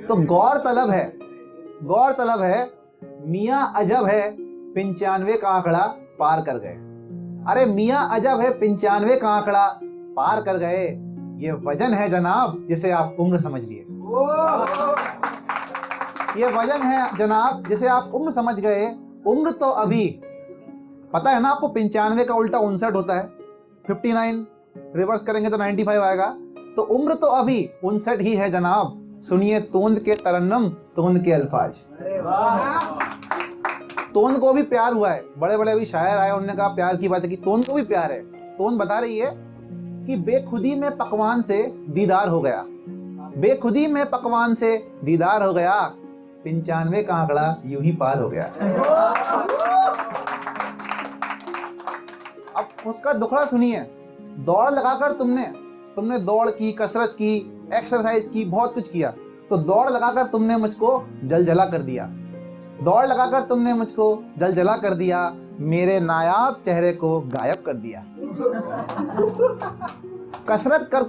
तो गौरतलब है मियां अजब है 95 का आंकड़ा पार कर गए। अरे मियां अजब है 95 का आंकड़ा पार कर गए। ये वजन है जनाब जिसे आप उम्र समझ लिए। ये वजन है जनाब जिसे आप उम्र समझ गए। उम्र तो अभी, पता है ना आपको 95 का उल्टा 59 होता है, 59 रिवर्स करेंगे तो 95 आएगा। तो उम्र तो अभी 59 ही है जनाब। सुनिए तोंद के तरन्नुम, तोंद के अल्फाज। तोंद को भी प्यार हुआ है। बड़े बड़े अभी शायर आए, उन्होंने कहा प्यार की बात है कि तोंद को भी प्यार है। तोंद बता रही है कि बेखुदी में पकवान से दीदार हो गया, बेखुदी में पकवान से दीदार हो गया, 95 का आंकड़ा यूं ही पार हो गया। अब उसका दुखड़ा सुनिए। दौड़ लगाकर तुमने दौड़ की, कसरत की, एक्सरसाइज की, बहुत कुछ किया। तो दौड़ लगाकर तुमने मुझको जलजला कर दिया। दौड़ लगाकर तुमने मुझको जलजला कर दिया, मेरे नायाब चेहरे को गायब कर दिया। कसरत कर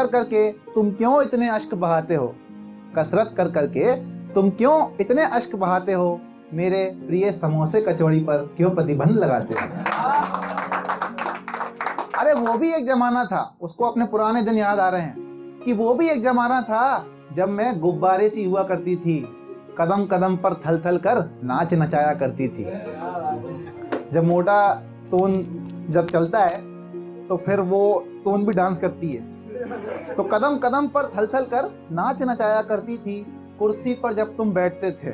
करके तुम क्यों इतने अश्क बहाते हो? कसरत कर करके तुम क्यों इतने अश्क बहाते हो? मेरे प्रिय समोसे कचौड़ी पर क्यों प्रतिबंध लगाते हो? अरे वो भी एक जमाना था, उसको अपने पुराने दिन याद आ रहे हैं कि वो भी एक जमाना था जब मैं गुब्बारे सी हुआ करती थी, कदम कदम पर थल थल कर नाच नचाया करती थी। जब मोटा तोन जब चलता है तो फिर वो तोन भी डांस करती है। तो कदम कदम पर थल थल कर नाच नचाया करती थी। कुर्सी पर जब तुम बैठते थे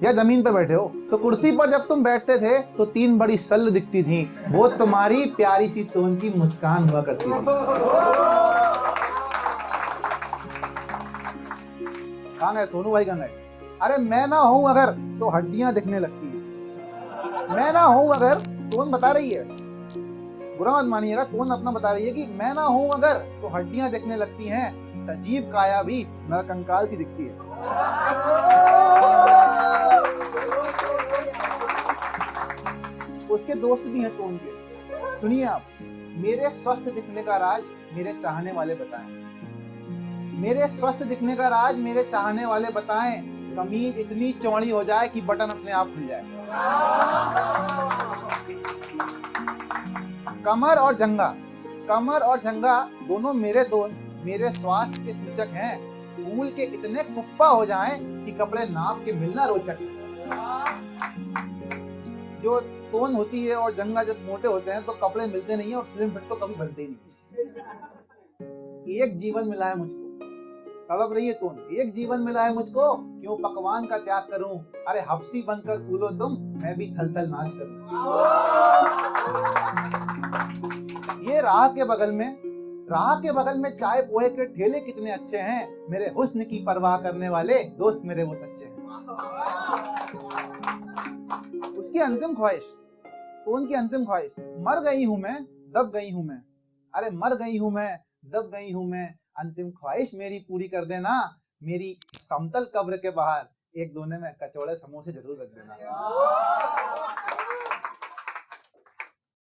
या जमीन पर बैठे हो, तो कुर्सी पर जब तुम बैठते थे तो 3 बड़ी सल्ल दिखती थी, वो तुम्हारी प्यारी सी तोन की मुस्कान हुआ करती थी। कहाँ गए सोनू भाई, कहाँ गए? अरे मैं ना हूं अगर तो हड्डियां दिखने लगती है। मैं ना हूं अगर, तोन बता रही है, बुरा मत मानिएगा, तोन अपना बता रही है कि मैं ना हूं अगर तो हड्डियां दिखने लगती हैं, सजीव काया भी नरकंकाल सी दिखती है। उसके दोस्त भी हैं तोन के। सुनिए आप, मेरे स्वस्थ दिखने का राज मेरे चाहने वाले बताएं। मेरे स्वस्थ दिखने का राज मेरे चाहने वाले बताएं। कमीज इतनी चौड़ी हो जाए कि बटन अपने आप खुल जाए। कमर और जंगा दोनों मेरे दोस्त, मेरे स्वास्थ्य के सूचक हैं। फूल के इतने कुप्पा हो जाएं कि कपड़े नाप के मिलना रोचक है। जो तोन होती है और जंगा जब मोटे होते हैं तो कपड़े मिलते नहीं है और स्लिम फिट तो कभी बनते ही नहीं। एक जीवन मिला है मुझको, तड़प रही है तोन, एक जीवन मिला है मुझको, क्यों पकवान का त्याग करूं? अरे हफ्सी बनकर फूलो तुम, मैं भी थल थल नाच करूं। ये राह के बगल में चाय पोहे के ठेले कितने अच्छे हैं, मेरे हुस्न की परवाह करने वाले दोस्त मेरे वो सच्चे हैं। उसकी अंतिम ख्वाहिश, तोन की अंतिम ख्वाहिश, मर गई हूं मैं, दब गई हूं मैं। अरे मर गई हूं मैं, दब गई हूं मैं, अंतिम ख्वाहिश मेरी पूरी कर देना। मेरी समतल कब्र के बाहर एक दोने में कचौड़े समोसे जरूर रख देना।